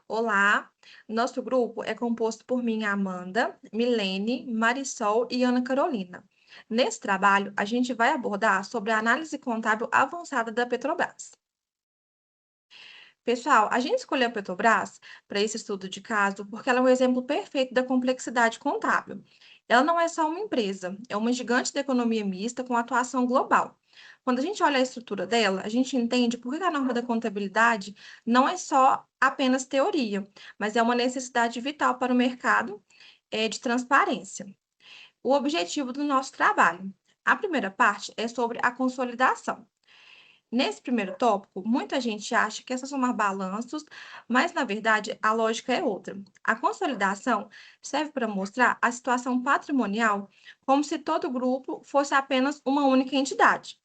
Olá, nosso grupo é composto por mim, Amanda, Milene, Marisol e Ana Carolina. Nesse trabalho, a gente vai abordar sobre a análise contábil avançada da Petrobras. Pessoal, a gente escolheu a Petrobras para esse estudo de caso porque ela é um exemplo perfeito da complexidade contábil. Ela não é só uma empresa, é uma gigante da economia mista com atuação global. Quando a gente olha a estrutura dela, a gente entende por que a norma da contabilidade não é só apenas teoria, mas é uma necessidade vital para o mercado de transparência. O objetivo do nosso trabalho. A primeira parte é sobre a consolidação. Nesse primeiro tópico, muita gente acha que é só somar balanços, mas na verdade a lógica é outra. A consolidação serve para mostrar a situação patrimonial como se todo grupo fosse apenas uma única entidade.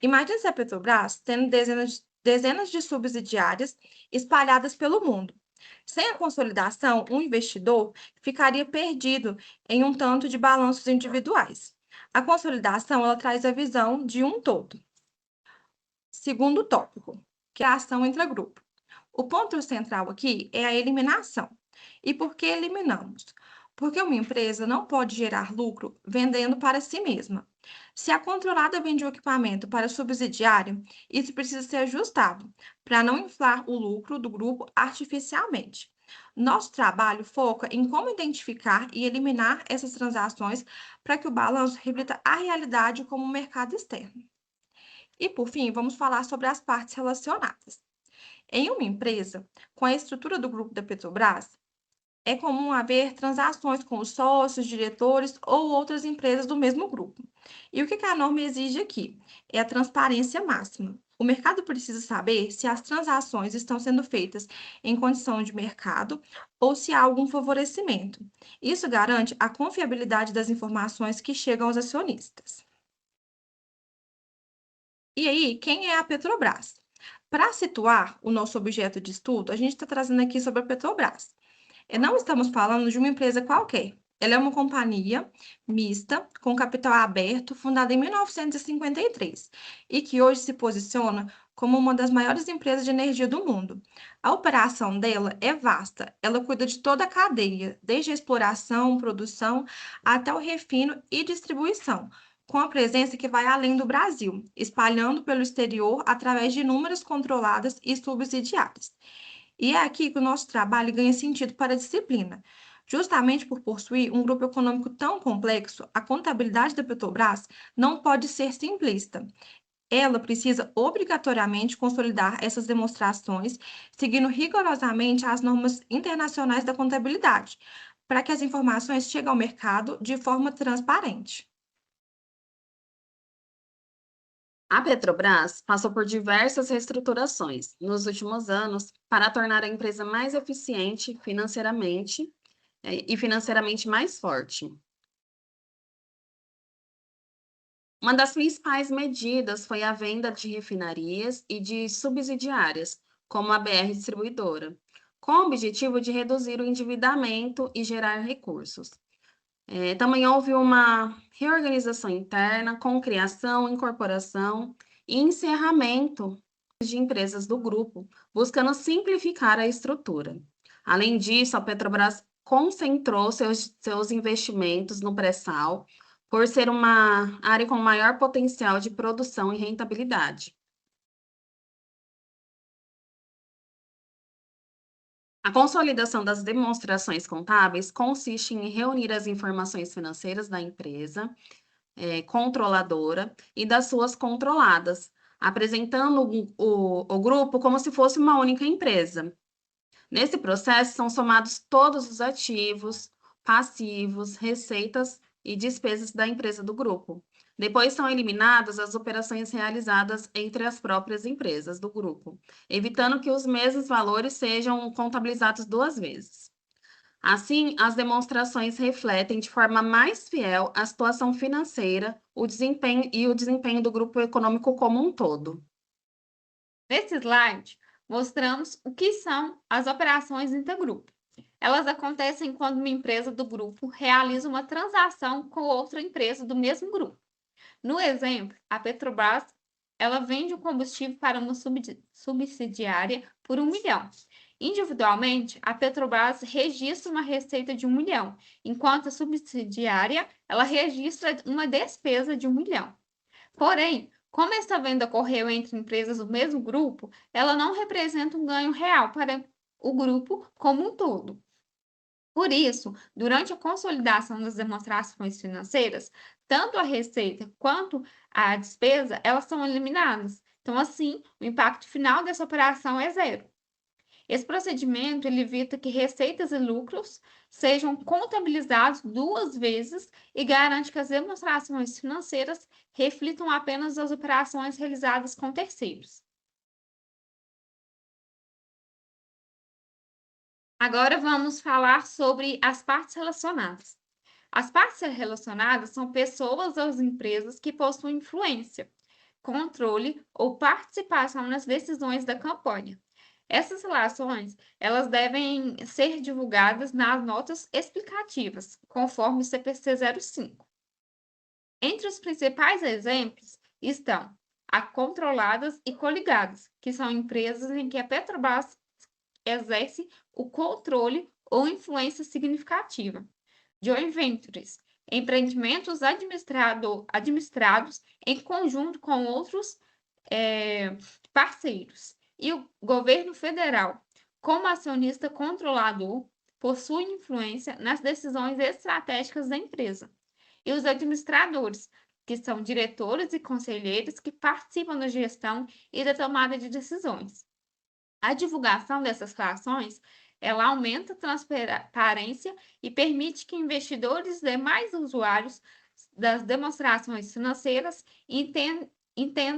Imagine se a Petrobras tendo dezenas de subsidiárias espalhadas pelo mundo. Sem a consolidação, um investidor ficaria perdido em um tanto de balanços individuais. A consolidação ela traz a visão de um todo. Segundo tópico, que é a ação intragrupo. O ponto central aqui é a eliminação. E por que eliminamos? Porque uma empresa não pode gerar lucro vendendo para si mesma. Se a controlada vende o equipamento para subsidiária, isso precisa ser ajustado para não inflar o lucro do grupo artificialmente. Nosso trabalho foca em como identificar e eliminar essas transações para que o balanço reflita a realidade como o mercado externo. E, por fim, vamos falar sobre as partes relacionadas. Em uma empresa, com a estrutura do grupo da Petrobras, é comum haver transações com os sócios, diretores ou outras empresas do mesmo grupo. E o que a norma exige aqui? É a transparência máxima. O mercado precisa saber se as transações estão sendo feitas em condição de mercado ou se há algum favorecimento. Isso garante a confiabilidade das informações que chegam aos acionistas. E aí, quem é a Petrobras? Para situar o nosso objeto de estudo, a gente está trazendo aqui sobre a Petrobras. Não estamos falando de uma empresa qualquer. Ela é uma companhia mista, com capital aberto, fundada em 1953 e que hoje se posiciona como uma das maiores empresas de energia do mundo. A operação dela é vasta, ela cuida de toda a cadeia, desde a exploração, produção, até o refino e distribuição, com a presença que vai além do Brasil, espalhando pelo exterior através de inúmeras controladas e subsidiárias. E é aqui que o nosso trabalho ganha sentido para a disciplina. Justamente por possuir um grupo econômico tão complexo, a contabilidade da Petrobras não pode ser simplista. Ela precisa obrigatoriamente consolidar essas demonstrações, seguindo rigorosamente as normas internacionais da contabilidade, para que as informações cheguem ao mercado de forma transparente. A Petrobras passou por diversas reestruturações nos últimos anos para tornar a empresa mais eficiente financeiramente e financeiramente mais forte. Uma das principais medidas foi a venda de refinarias e de subsidiárias, como a BR Distribuidora, com o objetivo de reduzir o endividamento e gerar recursos. Também houve uma reorganização interna com criação, incorporação e encerramento de empresas do grupo, buscando simplificar a estrutura. Além disso, a Petrobras concentrou seus investimentos no pré-sal, por ser uma área com maior potencial de produção e rentabilidade. A consolidação das demonstrações contábeis consiste em reunir as informações financeiras da empresa controladora e das suas controladas, apresentando o grupo como se fosse uma única empresa. Nesse processo, são somados todos os ativos, passivos, receitas e despesas da empresa do grupo. Depois são eliminadas as operações realizadas entre as próprias empresas do grupo, evitando que os mesmos valores sejam contabilizados duas vezes. Assim, as demonstrações refletem de forma mais fiel a situação financeira, o desempenho do grupo econômico como um todo. Nesse slide, mostramos o que são as operações intergrupo. Elas acontecem quando uma empresa do grupo realiza uma transação com outra empresa do mesmo grupo. No exemplo, a Petrobras, ela vende o combustível para uma subsidiária por 1 milhão Individualmente, a Petrobras registra uma receita de 1 milhão, enquanto a subsidiária ela registra uma despesa de 1 milhão. Porém, como esta venda ocorreu entre empresas do mesmo grupo, ela não representa um ganho real para o grupo como um todo. Por isso, durante a consolidação das demonstrações financeiras, tanto a receita quanto a despesa, elas são eliminadas. Então, assim, o impacto final dessa operação é zero. Esse procedimento ele evita que receitas e lucros sejam contabilizados duas vezes e garante que as demonstrações financeiras reflitam apenas as operações realizadas com terceiros. Agora vamos falar sobre as partes relacionadas. As partes relacionadas são pessoas das empresas que possuem influência, controle ou participação nas decisões da campanha. Essas relações, elas devem ser divulgadas nas notas explicativas, conforme o CPC 05. Entre os principais exemplos estão a controladas e coligadas, que são empresas em que a Petrobras exerce o controle ou influência significativa. Joint ventures, empreendimentos administrados em conjunto com outros parceiros. E o governo federal, como acionista controlador, possui influência nas decisões estratégicas da empresa. E os administradores, que são diretores e conselheiros que participam da gestão e da tomada de decisões. A divulgação dessas relações, ela aumenta a transparência e permite que investidores e demais usuários das demonstrações financeiras entendam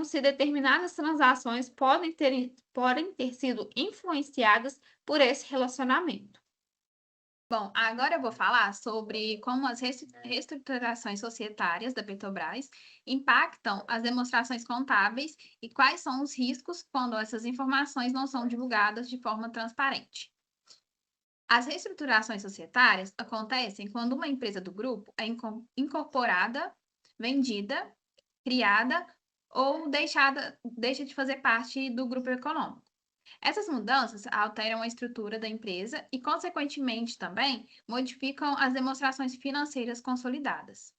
se determinadas transações podem ter sido influenciadas por esse relacionamento. Bom, agora eu vou falar sobre como as reestruturações societárias da Petrobras impactam as demonstrações contábeis e quais são os riscos quando essas informações não são divulgadas de forma transparente. As reestruturações societárias acontecem quando uma empresa do grupo é incorporada, vendida, criada ou deixa de fazer parte do grupo econômico. Essas mudanças alteram a estrutura da empresa e, consequentemente, também modificam as demonstrações financeiras consolidadas.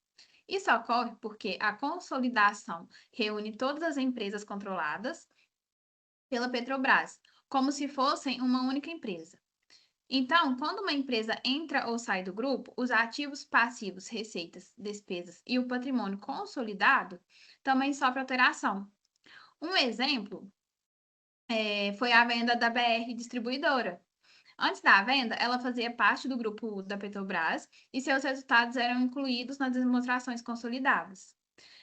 Isso ocorre porque a consolidação reúne todas as empresas controladas pela Petrobras, como se fossem uma única empresa. Então, quando uma empresa entra ou sai do grupo, os ativos, passivos, receitas, despesas e o patrimônio consolidado também sofrem alteração. Um exemplo foi a venda da BR Distribuidora. Antes da venda, ela fazia parte do grupo da Petrobras e seus resultados eram incluídos nas demonstrações consolidadas.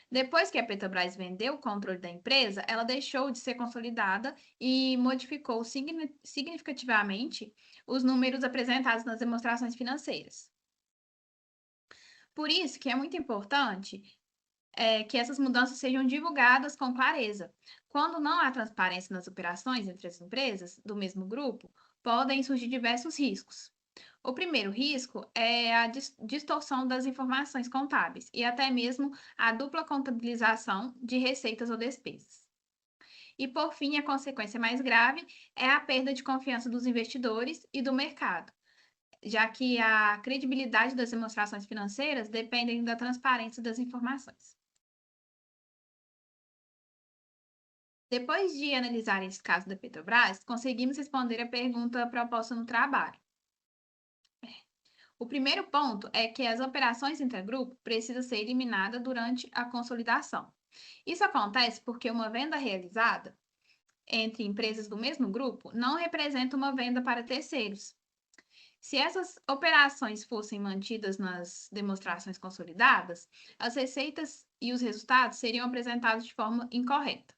Depois que a Petrobras vendeu o controle da empresa, ela deixou de ser consolidada e modificou significativamente os números apresentados nas demonstrações financeiras. Por isso que é muito importante que essas mudanças sejam divulgadas com clareza. Quando não há transparência nas operações entre as empresas do mesmo grupo, podem surgir diversos riscos. O primeiro risco é a distorção das informações contábeis e até mesmo a dupla contabilização de receitas ou despesas. E, por fim, a consequência mais grave é a perda de confiança dos investidores e do mercado, já que a credibilidade das demonstrações financeiras depende da transparência das informações. Depois de analisar esse caso da Petrobras, conseguimos responder a pergunta proposta no trabalho. O primeiro ponto é que as operações intergrupo precisam ser eliminadas durante a consolidação. Isso acontece porque uma venda realizada entre empresas do mesmo grupo não representa uma venda para terceiros. Se essas operações fossem mantidas nas demonstrações consolidadas, as receitas e os resultados seriam apresentados de forma incorreta.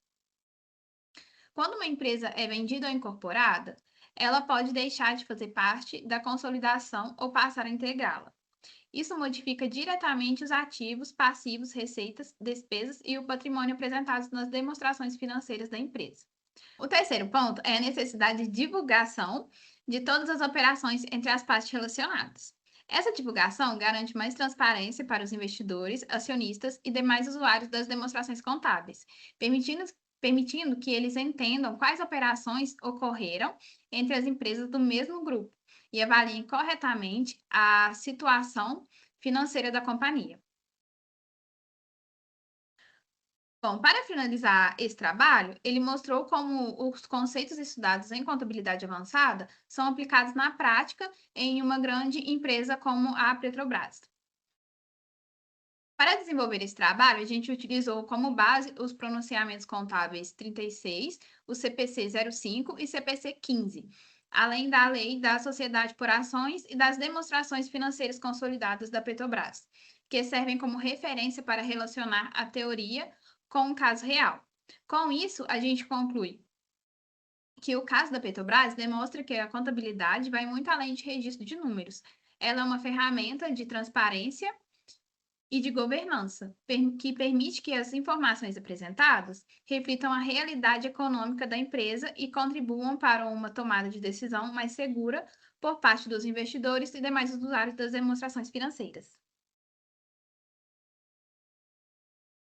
Quando uma empresa é vendida ou incorporada, ela pode deixar de fazer parte da consolidação ou passar a integrá-la. Isso modifica diretamente os ativos, passivos, receitas, despesas e o patrimônio apresentados nas demonstrações financeiras da empresa. O terceiro ponto é a necessidade de divulgação de todas as operações entre as partes relacionadas. Essa divulgação garante mais transparência para os investidores, acionistas e demais usuários das demonstrações contábeis, permitindo permitindo que eles entendam quais operações ocorreram entre as empresas do mesmo grupo e avaliem corretamente a situação financeira da companhia. Bom, para finalizar esse trabalho, ele mostrou como os conceitos estudados em contabilidade avançada são aplicados na prática em uma grande empresa como a Petrobras. Para desenvolver esse trabalho, a gente utilizou como base os pronunciamentos contábeis 36, o CPC 05 e CPC 15, além da Lei da Sociedade por Ações e das demonstrações financeiras consolidadas da Petrobras, que servem como referência para relacionar a teoria com o caso real. Com isso, a gente conclui que o caso da Petrobras demonstra que a contabilidade vai muito além de registro de números. Ela é uma ferramenta de transparência e de governança, que permite que as informações apresentadas reflitam a realidade econômica da empresa e contribuam para uma tomada de decisão mais segura por parte dos investidores e demais usuários das demonstrações financeiras.